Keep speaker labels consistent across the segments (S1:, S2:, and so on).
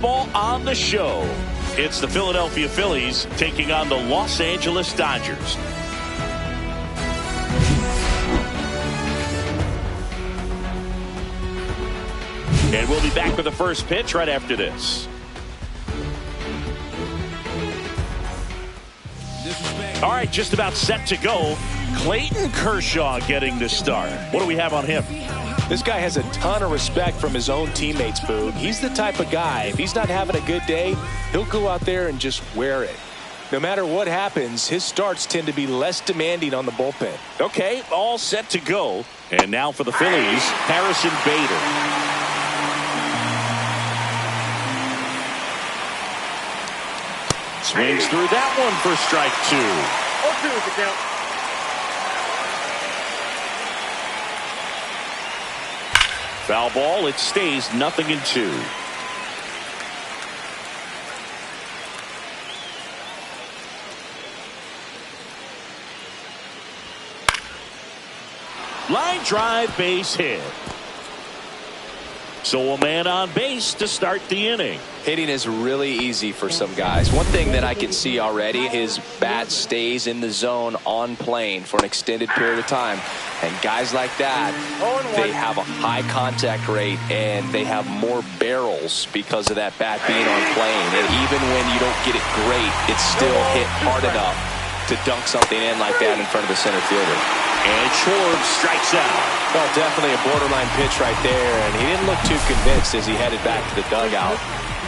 S1: Ball on the show. It's the Philadelphia Phillies taking on the Los Angeles Dodgers. And we'll be back with the first pitch right after this. All right, just about set to go. Clayton Kershaw getting the start. What do we have on him?
S2: This guy has a ton of respect from his own teammates, Boog. He's the type of guy, if he's not having a good day, he'll go out there and just wear it. No matter what happens, his starts tend to be less demanding on the bullpen.
S1: Okay, all set to go. And now for the Phillies, Harrison Bader. Swings through that one for strike two.
S3: 0-2 is the count.
S1: Foul ball, it stays 0-2. Line drive, base hit. So a man on base to start the inning.
S2: Hitting is really easy for some guys. One thing that I can see already, his bat stays in the zone on plane for an extended period of time. And guys like that, they have a high contact rate and they have more barrels because of that bat being on plane. And even when you don't get it great, it's still hit hard enough to dunk something in like that in front of the center fielder.
S1: And Schwartz strikes out.
S2: Well, definitely a borderline pitch right there, and he didn't look too convinced as he headed back to the dugout.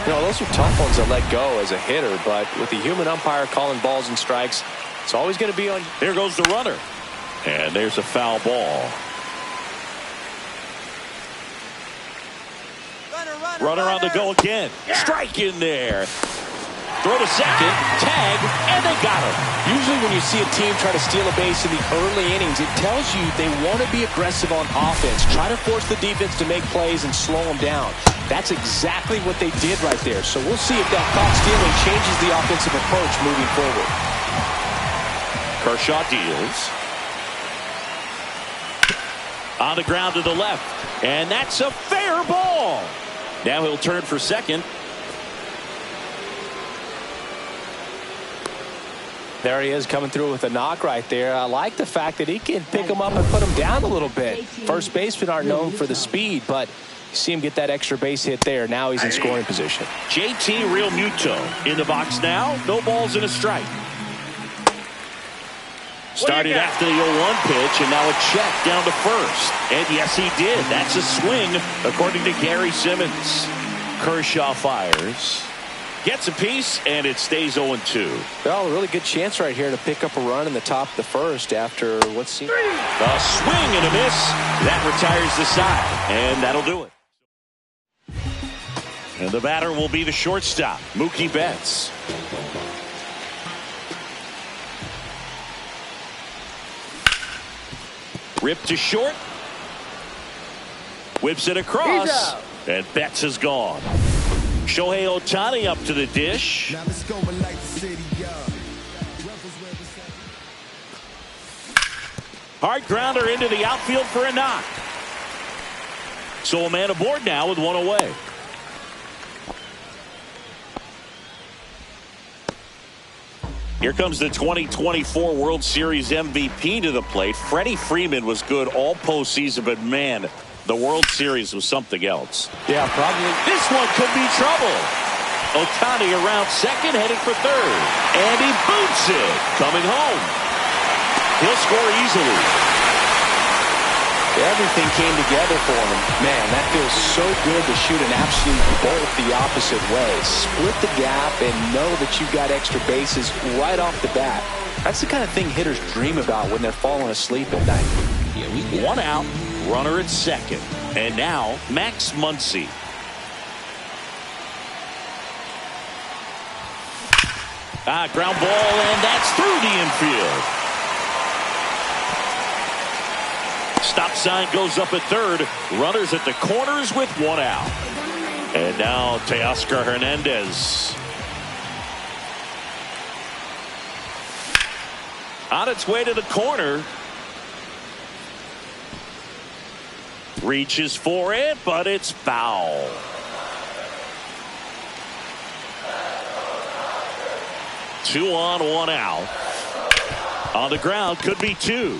S2: You know, those are tough ones to let go as a hitter, but with the human umpire calling balls and strikes, it's always going to be on.
S1: There goes the runner. And there's a foul ball. Runner on the go again. Strike in there. Throw to second, tag, and they got him.
S2: Usually when you see a team try to steal a base in the early innings, it tells you they want to be aggressive on offense. Try to force the defense to make plays and slow them down. That's exactly what they did right there. So we'll see if that caught stealing changes the offensive approach moving forward.
S1: Kershaw deals. On the ground to the left. And that's a fair ball. Now he'll turn for second.
S2: There he is coming through with a knock right there. I like the fact that he can pick him up and put him down a little bit. First basemen aren't known for the speed, but you see him get that extra base hit there. Now he's in scoring position.
S1: JT Realmuto in the box now. No balls and a strike. Started after the 0-1 pitch, and now a check down to first. And yes, he did. That's a swing, according to Gary Simmons. Kershaw fires. Gets a piece, and it stays 0-2.
S2: Well, a really good chance right here to pick up a run in the top of the first after what seems...
S1: A swing and a miss. That retires the side, and that'll do it. And the batter will be the shortstop, Mookie Betts. Ripped to short. Whips it across, and Betts is gone. Shohei Ohtani up to the dish. Hard grounder into the outfield for a knock. So a man aboard now with one away. Here comes the 2024 World Series MVP to the plate. Freddie Freeman was good all postseason, but man, the World Series was something else.
S2: Yeah, probably.
S1: This one could be trouble. Ohtani around second, heading for third. And he boots it. Coming home. He'll score easily.
S2: Everything came together for him. Man, that feels so good to shoot an absolute bolt the opposite way. Split the gap and know that you've got extra bases right off the bat. That's the kind of thing hitters dream about when they're falling asleep at night.
S1: One out. Runner at second. And now, Max Muncy. Ground ball, and that's through the infield. Stop sign goes up at third. Runners at the corners with one out. And now, Teoscar Hernandez. On its way to the corner. Reaches for it, but it's foul. 2 on, 1 out. On the ground, could be 2.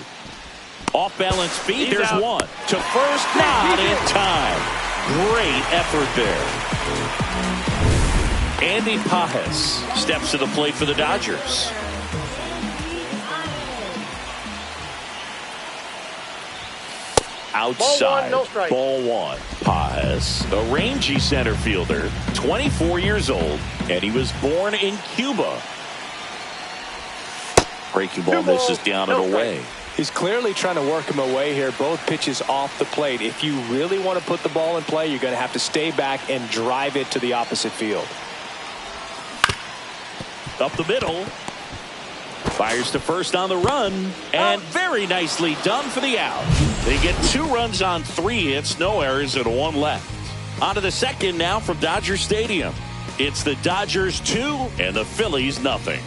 S1: Off balance feet, there's
S3: out.
S1: 1. To first, not in time. Great effort there. Andy Pajes steps to the plate for the Dodgers. Outside, ball 1. Pajes, a rangy center fielder, 24 years old, and he was born in Cuba. Breaking ball misses down and away.
S2: He's clearly trying to work him away here. Both pitches off the plate. If you really want to put the ball in play, you're going to have to stay back and drive it to the opposite field.
S1: Up the middle. Fires to first on the run. And very nicely done for the out. They get 2 runs on 3 hits, no errors, and 1 left. On to the second now from Dodger Stadium. It's the Dodgers 2 and the Phillies nothing.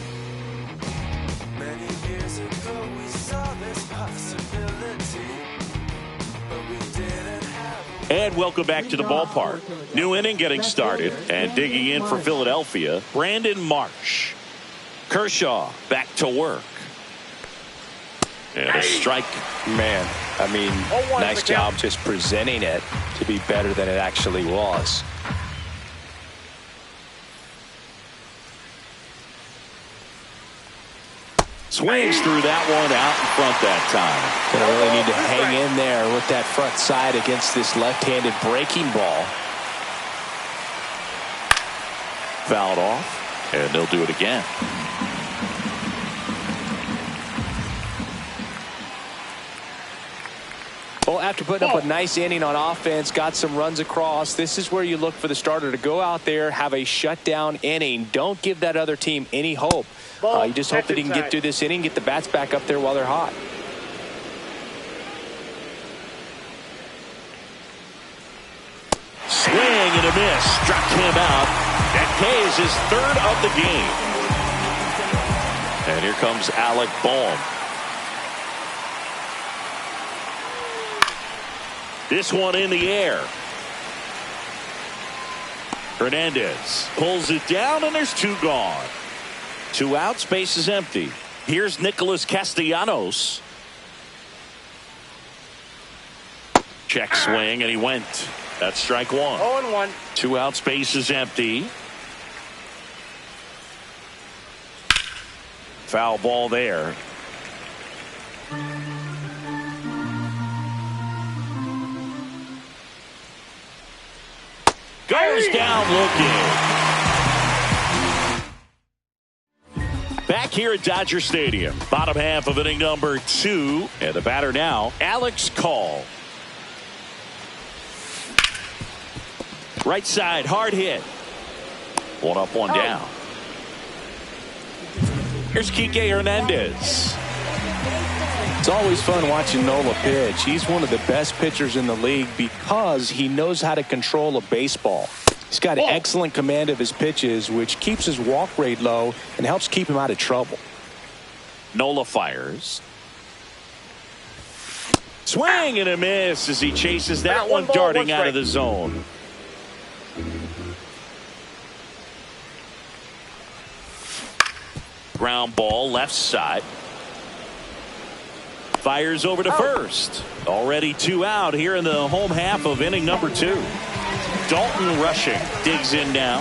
S1: And welcome back to the ballpark. New inning getting started, and digging in for Philadelphia, Brandon Marsh. Kershaw back to work. And a strike.
S2: Man, I mean, nice job just presenting it to be better than it actually was.
S1: Swings through that one out in front that time.
S2: Gonna really need to hang in there with that front side against this left-handed breaking ball.
S1: Fouled off, and they'll do it again.
S2: Well, after putting up a nice inning on offense, got some runs across, this is where you look for the starter to go out there, have a shutdown inning. Don't give that other team any hope. You just hope that he can get through this inning, get the bats back up there while they're hot.
S1: Swing and a miss. Struck him out. That K is his 3rd of the game. And here comes Alec Bohm. This one in the air. Hernandez pulls it down, and there's 2 gone. 2 out, space is empty. Here's Nicholas Castellanos. Check swing, and he went. That's strike 1.
S3: 0-1.
S1: 2 out, space is empty. Foul ball there. Goes down looking. Back here at Dodger Stadium, bottom half of inning number 2, and the batter now, Alex Call. Right side, hard hit. 1 up, 1 down. Here's Kike Hernandez.
S2: It's always fun watching Nola pitch. He's one of the best pitchers in the league because he knows how to control a baseball. He's got excellent command of his pitches, which keeps his walk rate low and helps keep him out of trouble.
S1: Nola fires. Swing and a miss as he chases that one darting out of the zone. Ground ball left side. Fires over to first. Already 2 out here in the home half of inning number 2. Dalton rushing. Digs in now.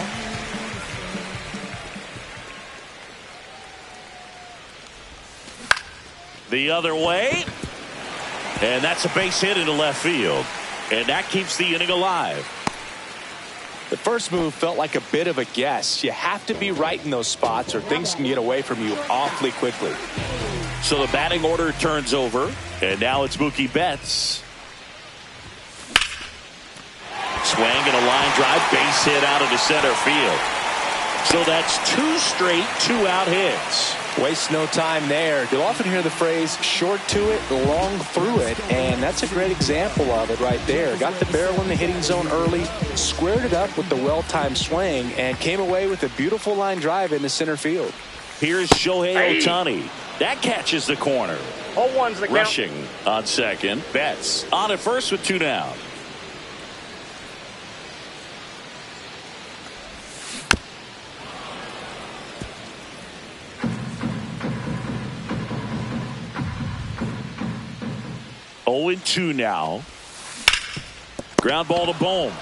S1: The other way. And that's a base hit into left field. And that keeps the inning alive.
S2: The first move felt like a bit of a guess. You have to be right in those spots or things can get away from you awfully quickly.
S1: So the batting order turns over, and now it's Mookie Betts. Swing and a line drive, base hit out into center field. So that's 2 straight 2-out hits.
S2: Waste no time there. You'll often hear the phrase short to it, long through it, and that's a great example of it right there. Got the barrel in the hitting zone early, squared it up with the well-timed swing, and came away with a beautiful line drive into center field.
S1: Here's Shohei Ohtani. That catches the corner.
S3: 0-1's the count.
S1: Rushing on second. Betts on at first with 2 down. 0-2 now. Ground ball to Bohm.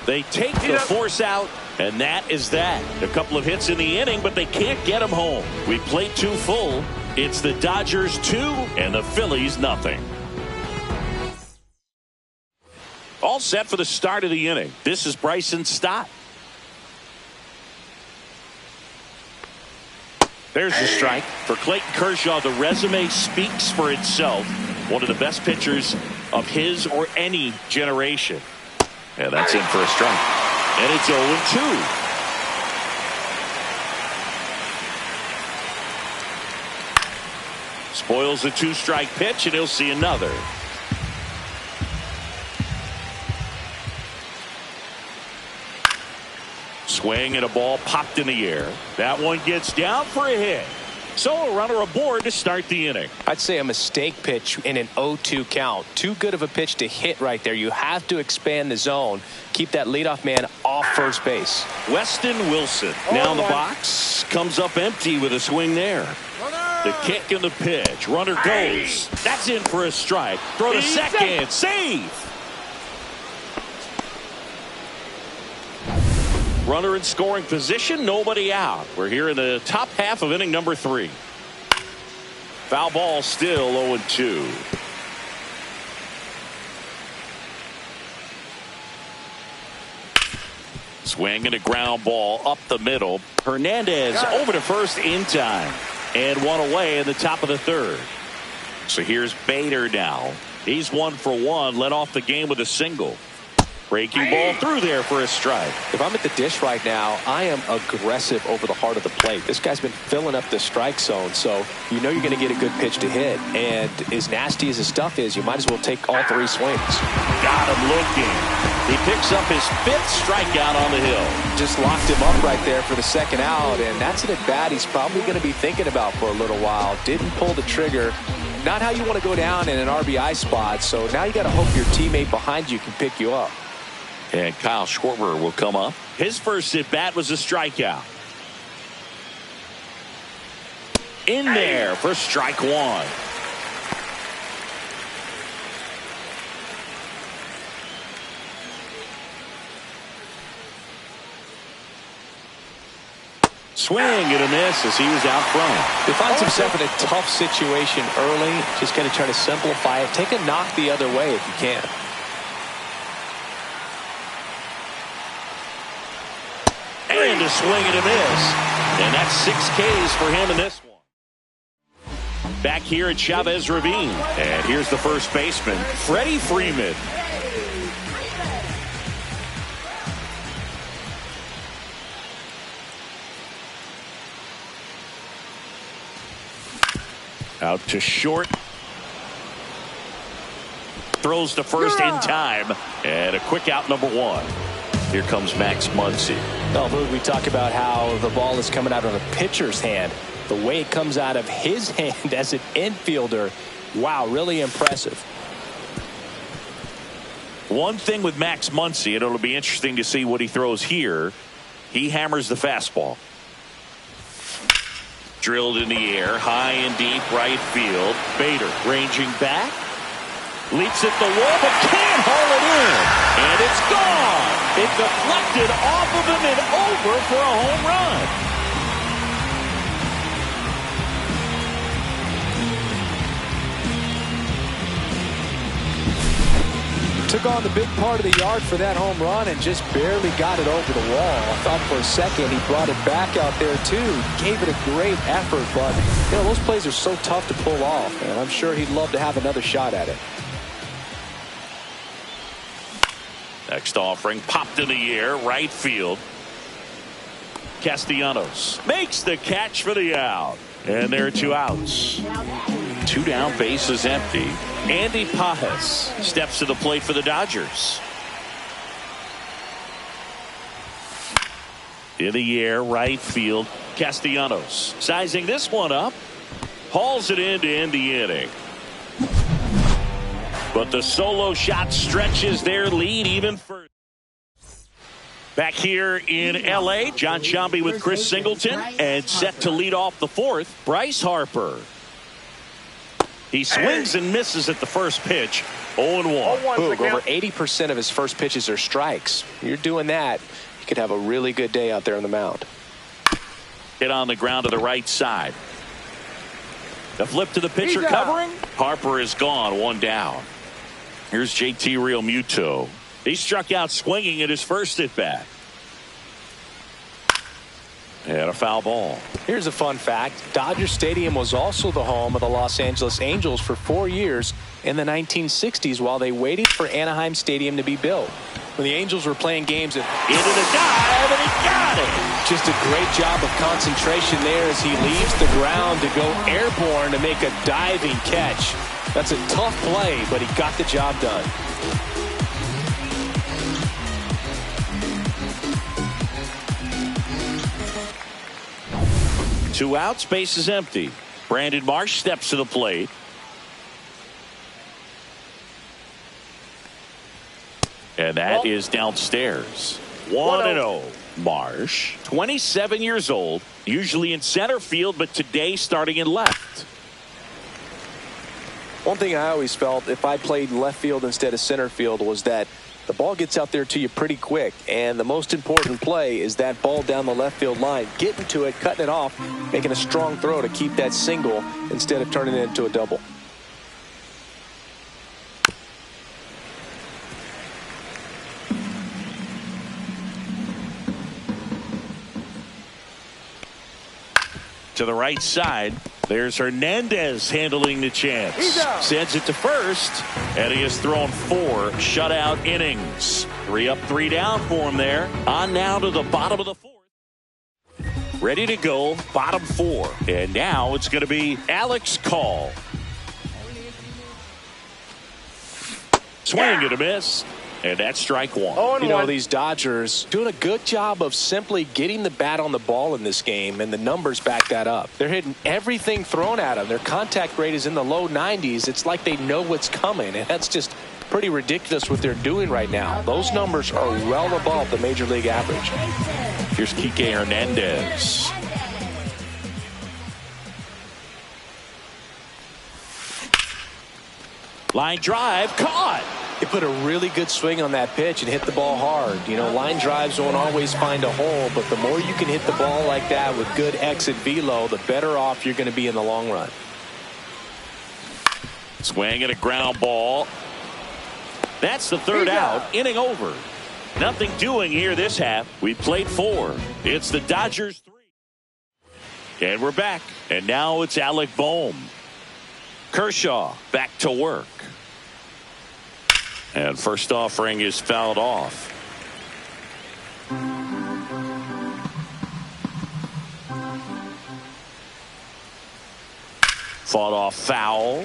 S1: They take the force out, and that is that. A couple of hits in the inning, but they can't get him home. We played 2 full. It's the Dodgers 2 and the Phillies nothing. All set for the start of the inning. This is Bryson Stott. There's the strike. For Clayton Kershaw, the resume speaks for itself. One of the best pitchers of his or any generation. And that's in for a strike. And it's 0-2. Spoils a 2-strike pitch, and he'll see another. Swing and a ball popped in the air. That one gets down for a hit. So a runner aboard to start the inning.
S2: I'd say a mistake pitch in an 0-2 count. Too good of a pitch to hit right there. You have to expand the zone. Keep that leadoff man off first base.
S1: Weston Wilson now in the box. Comes up empty with a swing there. The kick and the pitch. Runner goes. That's in for a strike. Throw to second. Save. Runner in scoring position, nobody out. We're here in the top half of inning number 3. Foul ball, still 0-2. Swing and a ground ball up the middle. Hernandez over to first in time. And one away in the top of the 3rd. So here's Bader now. He's 1 for 1, led off the game with a single. Breaking ball through there for a strike.
S2: If I'm at the dish right now, I am aggressive over the heart of the plate. This guy's been filling up the strike zone, so you know you're going to get a good pitch to hit. And as nasty as his stuff is, you might as well take all 3 swings.
S1: Got him looking. He picks up his 5th strikeout on the hill.
S2: Just locked him up right there for the 2nd out, and that's an at-bat he's probably going to be thinking about for a little while. Didn't pull the trigger. Not how you want to go down in an RBI spot, so now you got to hope your teammate behind you can pick you up.
S1: And Kyle Schwarber will come up. His first at bat was a strikeout. In there for strike 1. Swing and a miss as he was out front.
S2: He finds himself in a tough situation early. Just going to try to simplify it. Take a knock the other way if you can.
S1: And a swing and a miss. And that's 6 Ks for him in this one. Back here at Chavez Ravine. And here's the first baseman, Freddie Freeman. Out to short. Throws to first in time. And a quick out, number 1. Here comes Max Muncy.
S2: Well, we talk about how the ball is coming out of a pitcher's hand. The way it comes out of his hand as an infielder, wow, really impressive.
S1: One thing with Max Muncy, and it'll be interesting to see what he throws here. He hammers the fastball. Drilled in the air, high and deep right field. Bader ranging back. Leaps at the wall, but can't haul it in. And it's gone. It deflected off of him and over for a home run.
S2: Took on the big part of the yard for that home run and just barely got it over the wall. I thought for a second he brought it back out there too. Gave it a great effort, but you know, those plays are so tough to pull off, and I'm sure he'd love to have another shot at it.
S1: Next offering popped in the air, right field. Castellanos makes the catch for the out. And there are 2 outs. 2 down, bases empty. Andy Pajes steps to the plate for the Dodgers. In the air, right field. Castellanos sizing this one up. Hauls it in to end the inning. But the solo shot stretches their lead even further. Back here in L.A., John Sciambi with Chris Singleton, and set to lead off the 4th, Bryce Harper. He swings and misses at the first pitch. 0-1.
S2: Over 80% of his first pitches are strikes. You're doing that, you could have a really good day out there on the mound.
S1: Hit on the ground to the right side. The flip to the pitcher covering. Harper is gone. 1 down. Here's JT Realmuto. He struck out swinging at his first at bat. And a foul ball.
S2: Here's a fun fact. Dodger Stadium was also the home of the Los Angeles Angels for 4 years in the 1960s while they waited for Anaheim Stadium to be built. When the Angels were playing games into
S1: the dive, and he got it.
S2: Just a great job of concentration there as he leaves the ground to go airborne to make a diving catch. That's a tough play, but he got the job done.
S1: 2 outs, base is empty. Brandon Marsh steps to the plate. And that is downstairs. 1-0. Marsh, 27 years old, usually in center field, but today starting in left.
S2: One thing I always felt if I played left field instead of center field was that the ball gets out there to you pretty quick, and the most important play is that ball down the left field line, getting to it, cutting it off, making a strong throw to keep that single instead of turning it into a double.
S1: To the right side, there's Hernandez handling the chance. Sends it to first, and he has thrown 4 shutout innings. 3 up, 3 down for him there. On now to the bottom of the 4th. Ready to go, bottom 4. And now it's going to be Alex Call. Swing and a miss. And that's strike 1.
S2: You know, these Dodgers doing a good job of simply getting the bat on the ball in this game, and the numbers back that up. They're hitting everything thrown at them. Their contact rate is in the low 90s. It's like they know what's coming, and that's just pretty ridiculous what they're doing right now. Those numbers are well above the major league average.
S1: Here's Kike Hernandez. Line drive, caught.
S2: He put a really good swing on that pitch and hit the ball hard. You know, line drives won't always find a hole, but the more you can hit the ball like that with good exit velo, the better off you're going to be in the long run.
S1: Swing at a ground ball. That's the 3rd out. Inning over. Nothing doing here this half. We played 4. It's the Dodgers 3. And we're back. And now it's Alec Bohm. Kershaw back to work. And first offering is fouled off. Fought off foul.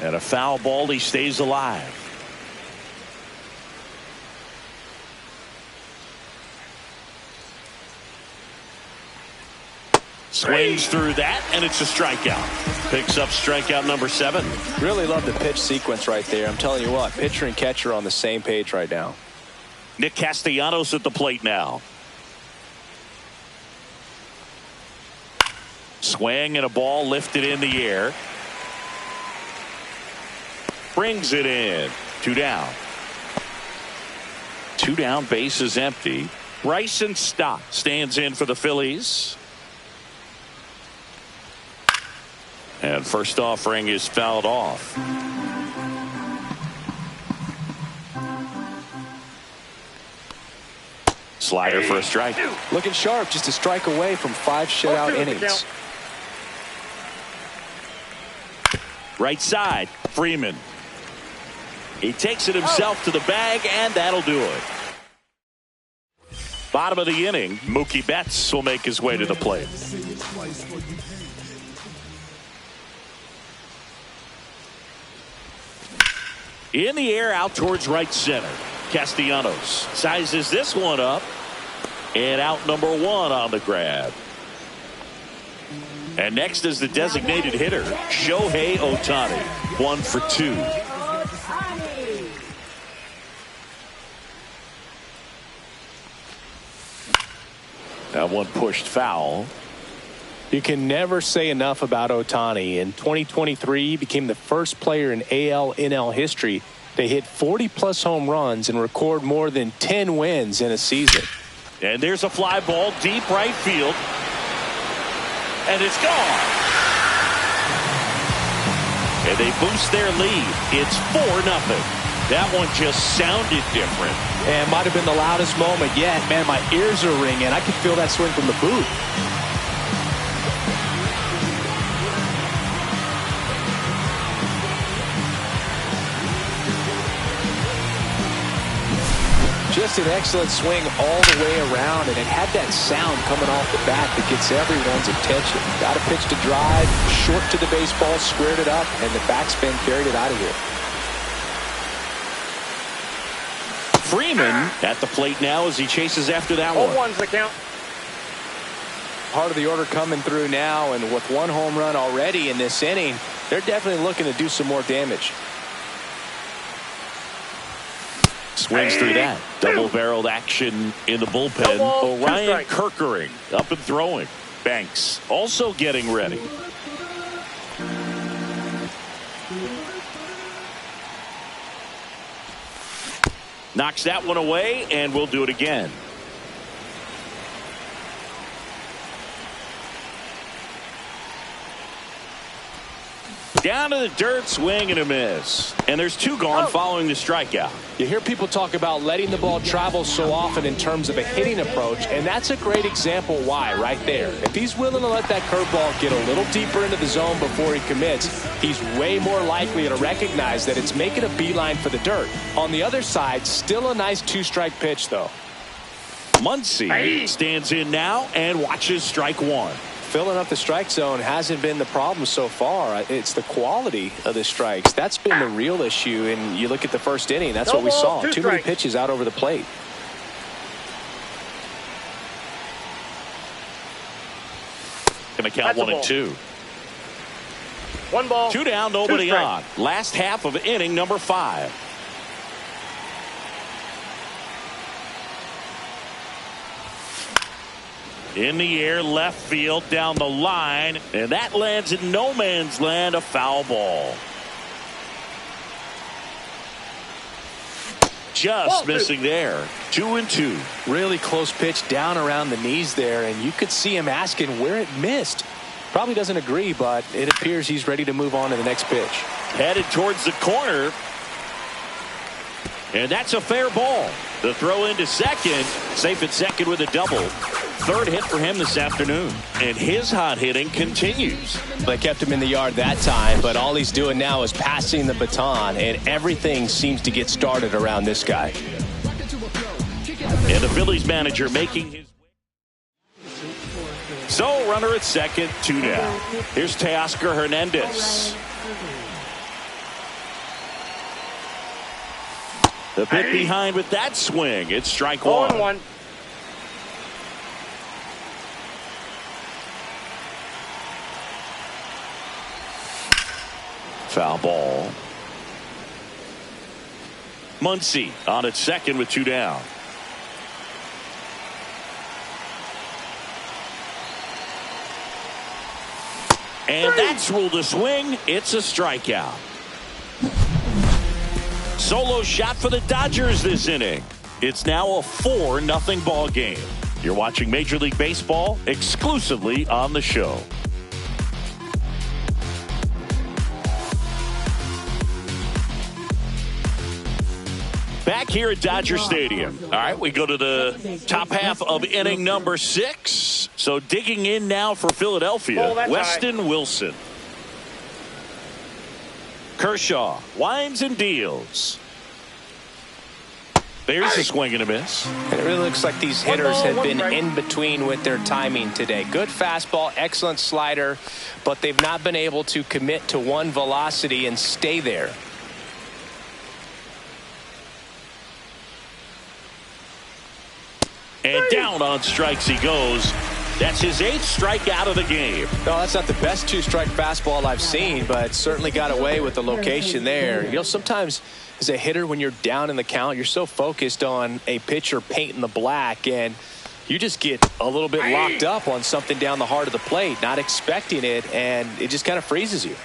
S1: And a foul ball. He stays alive. Swings through that, and it's a strikeout. Picks up strikeout number 7.
S2: Really love the pitch sequence right there. I'm telling you what, pitcher and catcher are on the same page right now.
S1: Nick Castellanos at the plate now. Swing and a ball lifted in the air. Brings it in. 2 down. 2 down, base is empty. Bryson Stott stands in for the Phillies. And first offering is fouled off. Slider for a strike.
S2: Looking sharp, just a strike away from 5 shutout innings.
S1: Right side, Freeman. He takes it himself to the bag, and that'll do it. Bottom of the inning, Mookie Betts will make his way to the plate. In the air, out towards right center. Castellanos sizes this one up, and out number 1 on the grab. And next is the designated hitter, Shohei Ohtani, 1 for 2. That one pushed foul.
S3: You can never say enough about Ohtani. In 2023, he became the first player in AL/NL history to hit 40-plus home runs and record more than 10 wins in a season.
S1: And there's a fly ball deep right field. And it's gone. And they boost their lead. It's 4-0. That one just sounded different.
S3: And might have been the loudest moment yet. Man, my ears are ringing. I could feel that swing from the booth. Just an excellent swing all the way around, and it had that sound coming off the bat that gets everyone's attention. Got a pitch to drive, short to the baseball, squared it up, and the backspin carried it out of here.
S1: Freeman at the plate now as he chases after that one.
S4: 0-1's the count.
S3: Part of the order coming through now, and with one home run already in this inning, they're definitely looking to do some more damage.
S1: Swings through that. Double-barreled action in the bullpen. Orion Kirkering up and throwing. Banks also getting ready. Knocks that one away, and we'll do it again. Down to the dirt, swing and a miss. And there's two gone following the strikeout.
S3: You hear people talk about letting the ball travel so often in terms of a hitting approach, and that's a great example why right there. If he's willing to let that curveball get a little deeper into the zone before he commits, he's way more likely to recognize that it's making a beeline for the dirt. On the other side, still a nice two-strike pitch, though.
S1: Muncy stands in now and watches strike one.
S3: Filling up the strike zone hasn't been the problem so far. It's the quality of the strikes. That's been the real issue. And you look at the first inning, that's what we saw. Too many pitches out over the plate.
S1: Gonna count 1-2.
S4: 1 ball.
S1: 2 down, nobody on. Last half of inning number 5. In the air, left field, down the line, and that lands in no man's land, a foul ball. Just missing there. 2-2.
S3: Really close pitch down around the knees there, and you could see him asking where it missed. Probably doesn't agree, but it appears he's ready to move on to the next pitch.
S1: Headed towards the corner. And that's a fair ball. The throw into second. Safe at second with a double. Third hit for him this afternoon. And his hot hitting continues.
S3: They kept him in the yard that time, but all he's doing now is passing the baton, and everything seems to get started around this guy.
S1: And the Phillies manager making his way. So runner at second, 2 down. Here's Teoscar Hernandez. A bit behind with that swing. It's strike one.
S4: 0-1.
S1: Foul ball. Muncy on at second with 2 down. And that's ruled a swing. It's a strikeout. Solo shot for the Dodgers this inning. It's now a 4-0 ball game. You're watching Major League Baseball exclusively on the show. Back here at Dodger Stadium. All right, we go to the top half of inning number 6. So digging in now for Philadelphia, Weston Wilson. Kershaw winds and deals. There's a swing and a miss.
S3: And it really looks like these hitters have been in between with their timing today. Good fastball, excellent slider, but they've not been able to commit to one velocity and stay there.
S1: And down on strikes he goes. That's his 8th strikeout of the game.
S3: No, that's not the best 2-strike fastball I've seen, but certainly got away with the location there. You know, sometimes as a hitter, when you're down in the count, you're so focused on a pitcher painting the black, and You just get a little bit locked up on something down the heart of the plate, not expecting it, and it just kind of freezes you.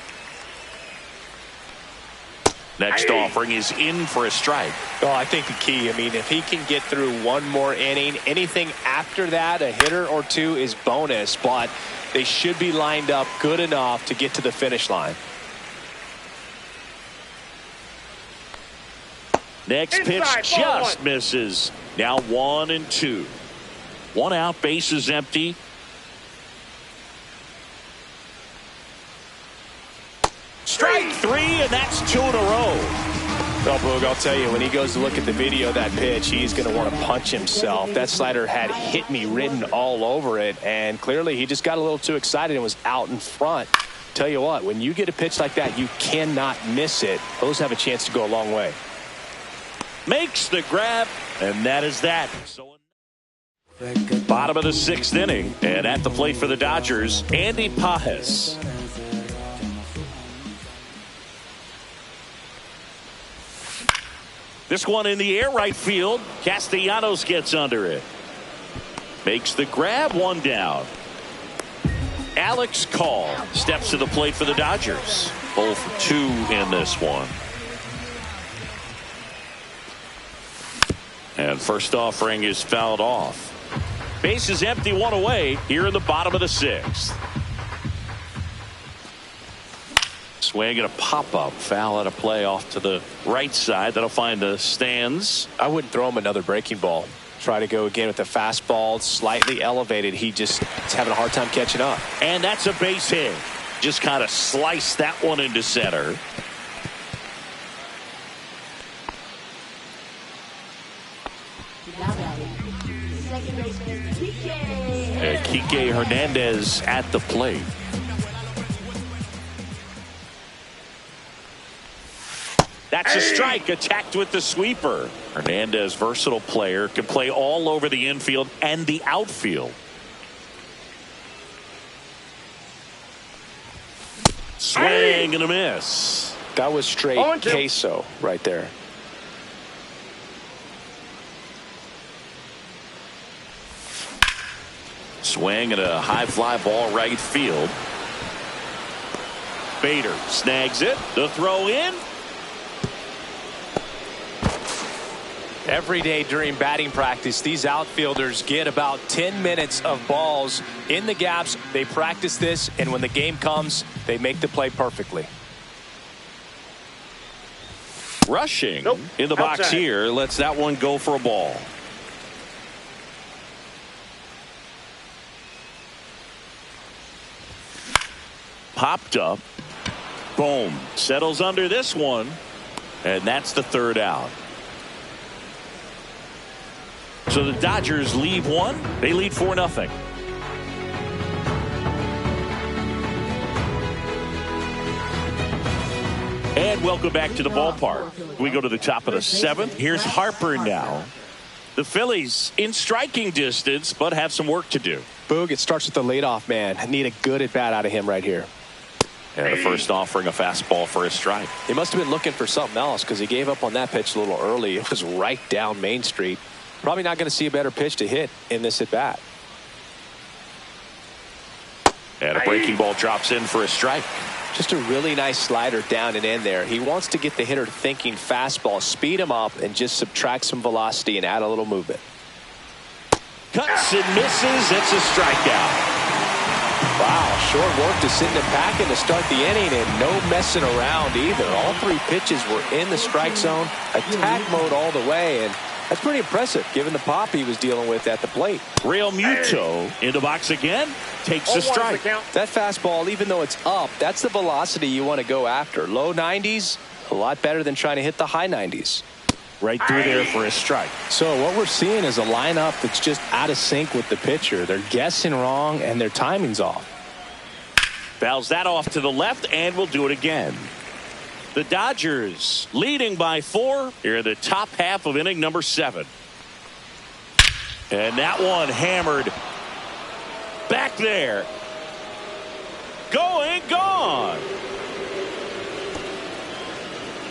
S1: Next offering is in for a strike.
S3: Oh, I think the key, I mean, if he can get through one more inning, anything after that, a hitter or two is bonus, but they should be lined up good enough to get to the finish line.
S1: Next pitch just misses. Now 1-2. 1 out, bases empty. Strike 3, and that's 2 in a row.
S3: Well, Boog, I'll tell you, when he goes to look at the video of that pitch, he's going to want to punch himself. That slider had "hit me" written all over it, and clearly he just got a little too excited and was out in front. Tell you what, when you get a pitch like that, you cannot miss it. Those have a chance to go a long way.
S1: Makes the grab, and that is that. So bottom of the 6th inning, and at the plate for the Dodgers, Andy Pages. This one in the air, right field. Castellanos gets under it. Makes the grab, 1 down. Alex Call steps to the plate for the Dodgers. 0 for 2 in this one. And first offering is fouled off. Base is empty, 1 away here in the bottom of the 6th. Swing and a pop-up. Foul at a play off to the right side. That'll find the stands.
S3: I wouldn't throw him another breaking ball. Try to go again with the fastball, slightly elevated. He just is having a hard time catching up.
S1: And that's a base hit. Just kind of sliced that one into center. Kike Hernandez at the plate. That's a strike, attacked with the sweeper. Hernandez, versatile player, can play all over the infield and the outfield. Swing and a miss.
S3: That was straight queso right there.
S1: Swing and a high fly ball right field. Bader snags it. The throw in.
S3: Every day during batting practice, these outfielders get about 10 minutes of balls in the gaps. They practice this, and when the game comes, they make the play perfectly.
S1: Rushing in the box here lets that one go for a ball. Popped up. Boom. Settles under this one. And that's the 3rd out. So the Dodgers leave 1. They lead 4-0. And welcome back to the ballpark. We go to the top of the 7th. Here's Harper now. The Phillies in striking distance, but have some work to do.
S3: Boog, it starts with the leadoff man. I need a good at-bat out of him right here.
S1: And the first offering a fastball for a strike.
S3: He must have been looking for something else because he gave up on that pitch a little early. It was right down Main Street. Probably not going to see a better pitch to hit in this at-bat.
S1: And a breaking ball drops in for a strike.
S3: Just a really nice slider down and in there. He wants to get the hitter thinking fastball, speed him up, and just subtract some velocity and add a little movement.
S1: Cuts and misses. It's a strikeout.
S3: Wow, short work to Sidney Packen to start the inning, and no messing around either. All 3 pitches were in the strike zone, attack mode all the way, and that's pretty impressive given the pop he was dealing with at the plate.
S1: Real Muto in the box again, takes a strike.
S3: That fastball, even though it's up, that's the velocity you want to go after. Low 90s, a lot better than trying to hit the high 90s.
S1: Right through there for a strike.
S3: So what we're seeing is a lineup that's just out of sync with the pitcher. They're guessing wrong and their timing's off.
S1: Fouls that off to the left, and we'll do it again. The Dodgers leading by 4 here in the top half of inning number 7. And that one hammered back there. Going, gone.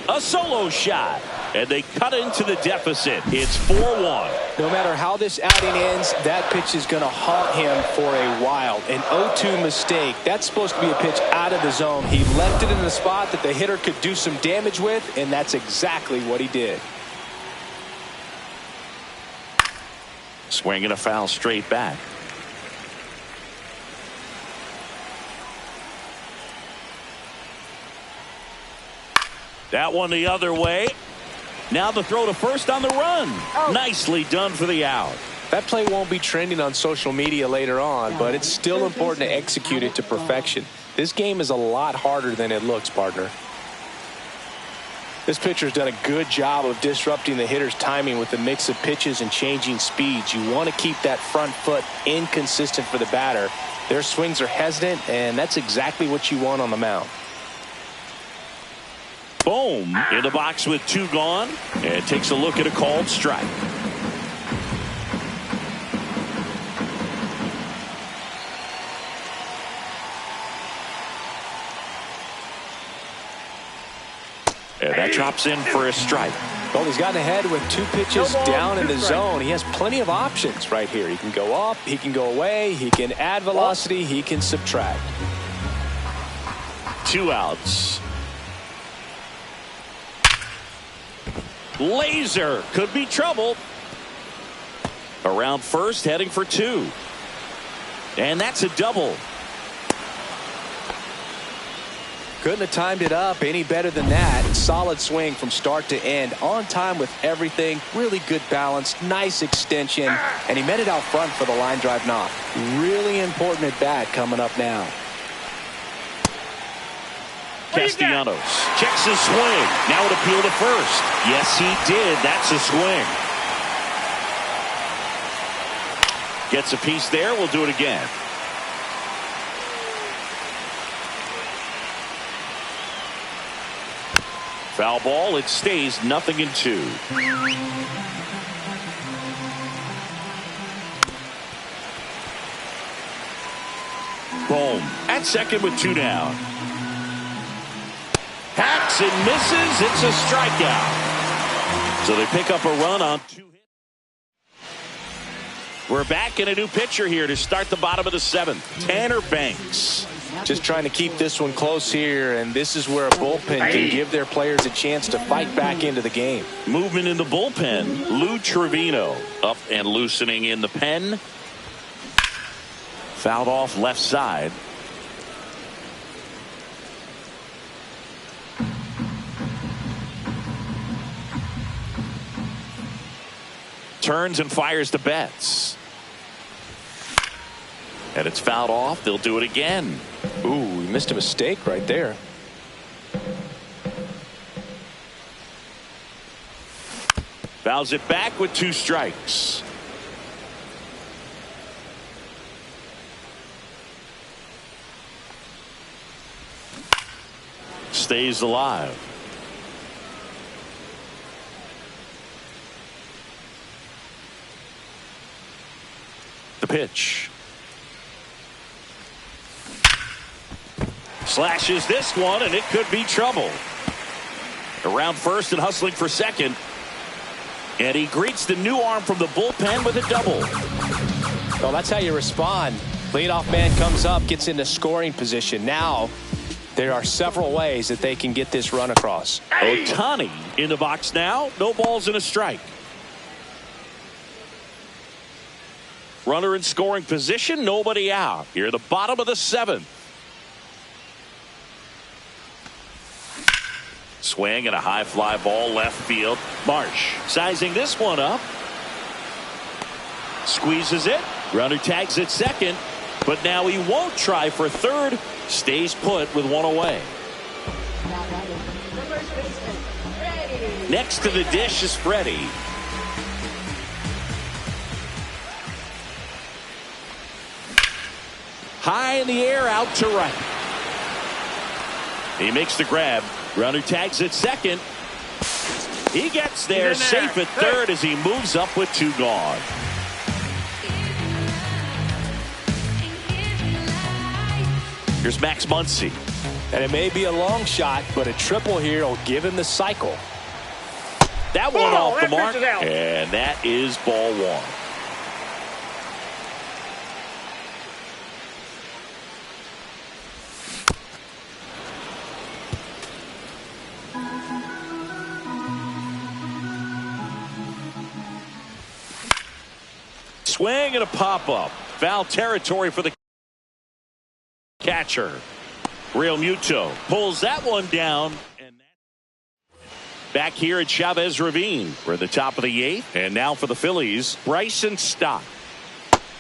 S1: A solo shot. and they cut into the deficit. It's 4-1.
S3: No matter how this outing ends, that pitch is going to haunt him for a while. An 0-2 mistake. That's supposed to be a pitch out of the zone. He left it in a spot that the hitter could do some damage with, and that's exactly what he did.
S1: Swing and a foul straight back. That one the other way. Now the throw to first on the run. Nicely done for the out.
S3: That play won't be trending on social media later on, but it's still important to execute it to perfection. This game is a lot harder than it looks, partner. This pitcher's done a good job of disrupting the hitter's timing with the mix of pitches and changing speeds. You want to keep that front foot inconsistent for the batter. Their swings are hesitant, and that's exactly what you want on the mound.
S1: Boom, in the box with 2 gone, and takes a look at a called strike. And that drops in for a strike.
S3: Well, he's gotten ahead with 2 pitches down in the zone. He has plenty of options right here. He can go up, he can go away, he can add velocity, he can subtract.
S1: 2 outs. Laser could be trouble. Around first, heading for 2. And that's a double.
S3: Couldn't have timed it up any better than that. Solid swing from start to end. On time with everything. Really good balance. Nice extension. And he met it out front for the line drive knock. Really important at bat coming up now.
S1: Castellanos checks his swing. Now it appeal to first. Yes, he did. That's a swing. Gets a piece there. We'll do it again. Foul ball. It stays 0-2. Boom. At second with 2 down. Hacks and misses. It's a strikeout. So they pick up a run on 2 hits. We're back in a new pitcher here to start the bottom of the 7th. Tanner Banks.
S3: Just trying to keep this one close here, and this is where a bullpen can give their players a chance to fight back into the game.
S1: Movement in the bullpen. Lou Trevino up and loosening in the pen. Fouled off left side. Turns and fires to Betts. And it's fouled off. They'll do it again.
S3: Ooh, he missed a mistake right there.
S1: Fouls it back with 2 strikes. Stays alive. The pitch. Slashes this one, and it could be trouble. Around first and hustling for second. And he greets the new arm from the bullpen with a double.
S3: Well, that's how you respond. Leadoff man comes up, gets into scoring position. Now, there are several ways that they can get this run across.
S1: Ohtani in the box now. No balls and a strike. Runner in scoring position. Nobody out. Here at the bottom of the 7th. Swing and a high fly ball left field. Marsh sizing this one up. Squeezes it. Runner tags at second. But now he won't try for third. Stays put with 1 away. Next to the dish is Freddie. High in the air, out to right. He makes the grab. Runner tags at second. He gets there safe at third as he moves up with 2 gone. Here's Max Muncy.
S3: And it may be a long shot, but a triple here will give him the cycle.
S1: That one off the mark, and that is ball one. Swing and a pop-up. Foul territory for the catcher. Real Muto pulls that one down. And back here at Chavez Ravine. We're at the top of the eighth. And now for the Phillies, Bryson Stott.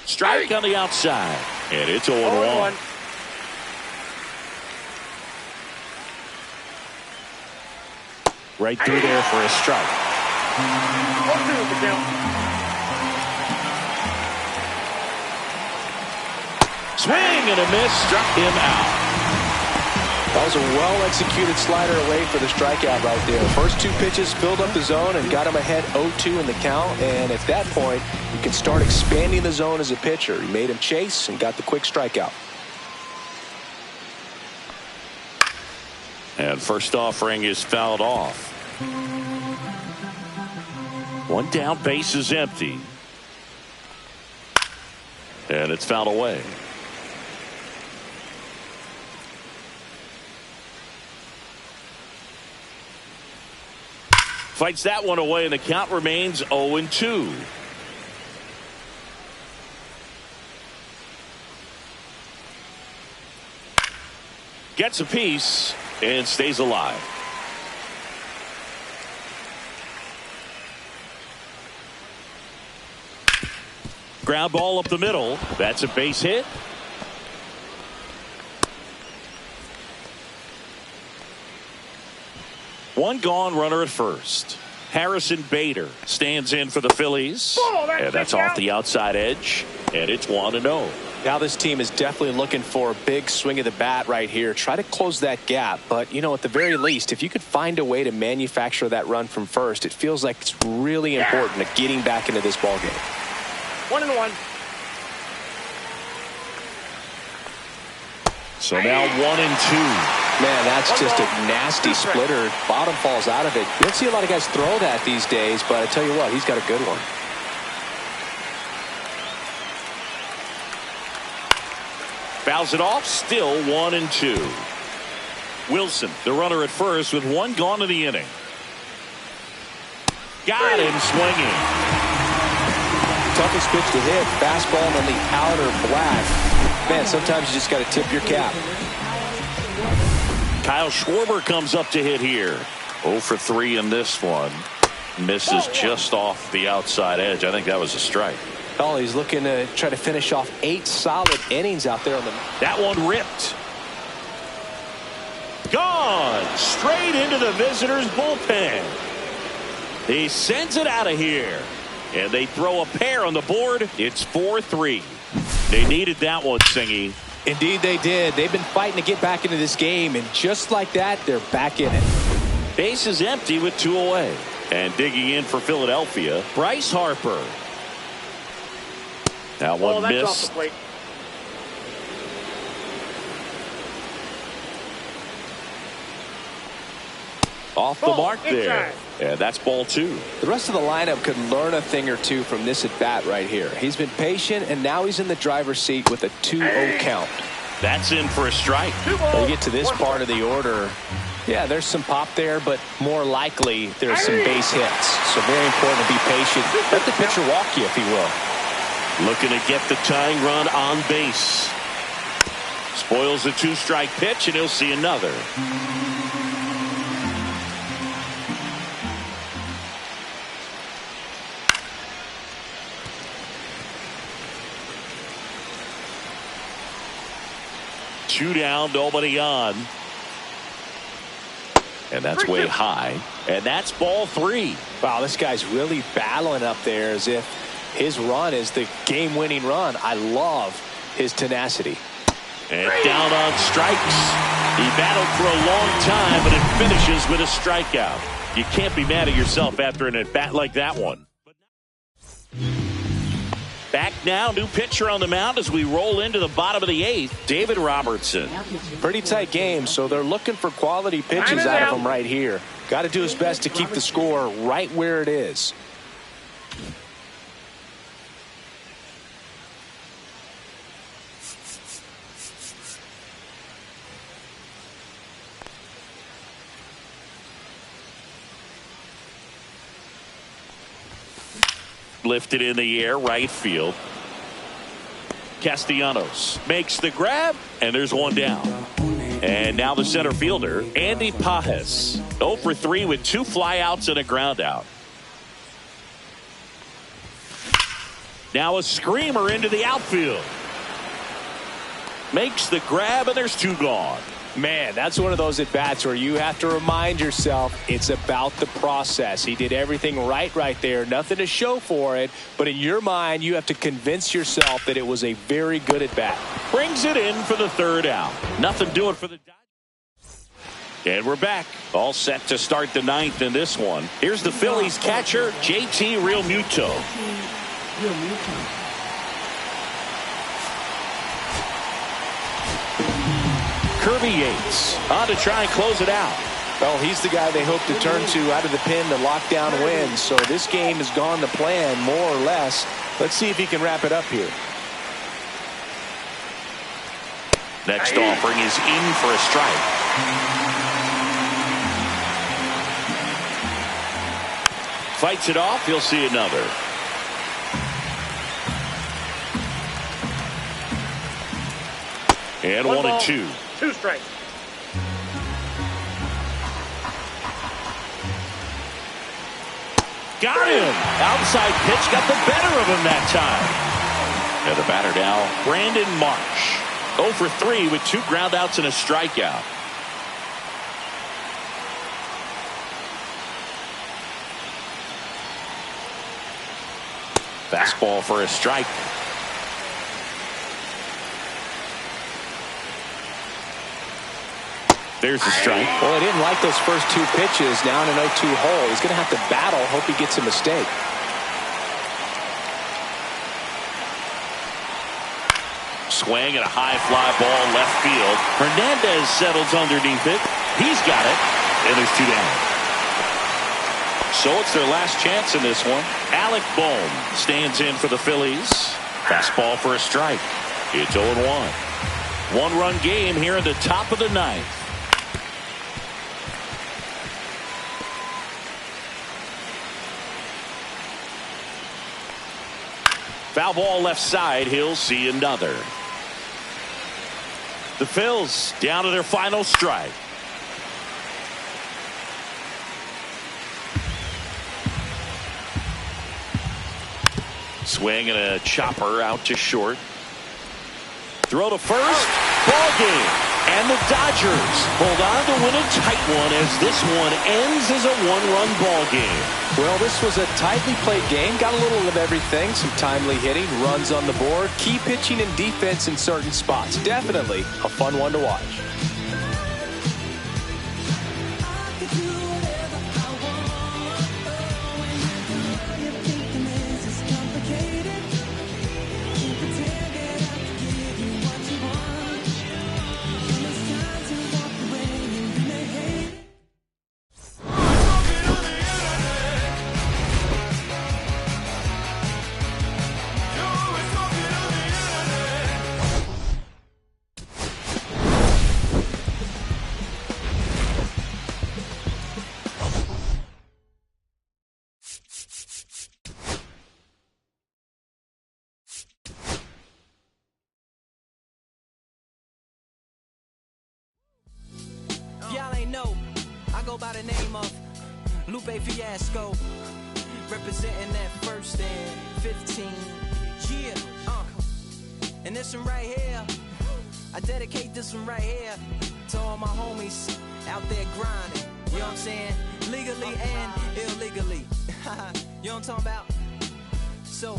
S1: Strike on the outside. And it's 0-1. Right through there for a strike.
S4: 0-2 the count.
S1: Swing and a miss, struck him out.
S3: That was a well-executed slider away for the strikeout right there. First two pitches filled up the zone and got him ahead 0-2 in the count. And at that point, you can start expanding the zone as a pitcher. He made him chase and got the quick strikeout.
S1: And first offering is fouled off. One down, base is empty. And it's fouled away. Fights that one away, and the count remains 0-2. Gets a piece and stays alive. Ground ball up the middle. That's a base hit. One gone, runner at first. Harrison Bader stands in for the Phillies. And that's off the outside edge. And it's 1-0.
S3: Now this team is definitely looking for a big swing of the bat right here. Try to close that gap. But, you know, at the very least, if you could find a way to manufacture that run from first, it feels like it's really important to getting back into this ball game.
S4: 1-1.
S1: So now 1-2.
S3: Man, that's just a nasty splitter. Bottom falls out of it. You don't see a lot of guys throw that these days, but I tell you what, he's got a good one.
S1: Fouls it off, still 1-2. Wilson, the runner at first, with one gone in the inning. Got him swinging.
S3: Toughest pitch to hit, fastball on the outer black. Man, sometimes you just got to tip your cap.
S1: Kyle Schwarber comes up to hit here. 0 for 3 in this one. Misses just off the outside edge. I think that was a strike.
S3: Oh, he's looking to try to finish off 8 solid innings out there on the.
S1: That one ripped. Gone. Straight into the visitors' bullpen. He sends it out of here. And they throw a pair on the board. It's 4-3. They needed that one, Singy.
S3: Indeed they did. They've been fighting to get back into this game, and just like that, they're back in it.
S1: Base is empty with 2 away. And digging in for Philadelphia, Bryce Harper. That one missed.
S4: Off the plate.
S1: Off the mark there. And that's ball 2.
S3: The rest of the lineup could learn a thing or two from this at bat right here. He's been patient, and now he's in the driver's seat with a 2-0 count.
S1: That's in for a strike.
S3: When you get to this part of the order, yeah, there's some pop there, but more likely there's some base hits. So very important to be patient. Let the pitcher walk you, if he will.
S1: Looking to get the tying run on base. Spoils a 2-strike pitch, and he'll see another. Two down, nobody on. And that's way high. And that's ball 3.
S3: Wow, this guy's really battling up there as if his run is the game-winning run. I love his tenacity.
S1: And down on strikes. He battled for a long time, but it finishes with a strikeout. You can't be mad at yourself after an at-bat like that one. Back now, new pitcher on the mound as we roll into the bottom of the 8th, David Robertson.
S3: Pretty tight game, so they're looking for quality pitches out of him right here. Got to do his best to keep the score right where it is.
S1: Lifted in the air, right field. Castellanos makes the grab, and there's one down. And now the center fielder, Andy Pajes, 0 for 3 with 2 flyouts and a ground out. Now a screamer into the outfield. Makes the grab, and there's 2 gone.
S3: Man, that's one of those at-bats where you have to remind yourself it's about the process. He did everything right there. Nothing to show for it. But in your mind, you have to convince yourself that it was a very good at-bat.
S1: Brings it in for the 3rd out. Nothing doing for the Dodgers. And we're back. All set to start the 9th in this one. Here's the Phillies catcher, JT Realmuto. Kirby Yates on to try and close it out.
S3: Well, he's the guy they hope to turn to out of the pen to lock down wins. So this game has gone to plan, more or less. Let's see if he can wrap it up here.
S1: Next offering is in for a strike. Fights it off. He'll see another. And 1 and 2.
S4: 2 strikes.
S1: Got him. Outside pitch got the better of him that time. And the batter now, Brandon Marsh. 0 for 3 with 2 groundouts and a strikeout. Fastball for a strike. There's the strike.
S3: Well, he didn't like those first 2 pitches. Now in an 0-2 hole. He's going to have to battle. Hope he gets a mistake.
S1: Swing and a high fly ball left field. Hernandez settles underneath it. He's got it. And there's 2 down. So it's their last chance in this one. Alec Bohm stands in for the Phillies. Fastball for a strike. It's 0-1. 1-run game here in the top of the 9th. Foul ball left side. He'll see another. The Phils down to their final strike. Swing and a chopper out to short. Throw to first. Ball game. And the Dodgers hold on to win a tight one as this one ends as a 1-run ball game.
S3: Well, this was a tightly played game. Got a little of everything. Some timely hitting, runs on the board, key pitching and defense in certain spots. Definitely a fun one to watch.
S5: Y'all ain't know, I go by the name of Lupe Fiasco, representing that 1st and 15. Yeah, and this one right here, I dedicate this one right here to all my homies out there grinding. You know what I'm saying? Legally and illegally. You know what I'm talking about? So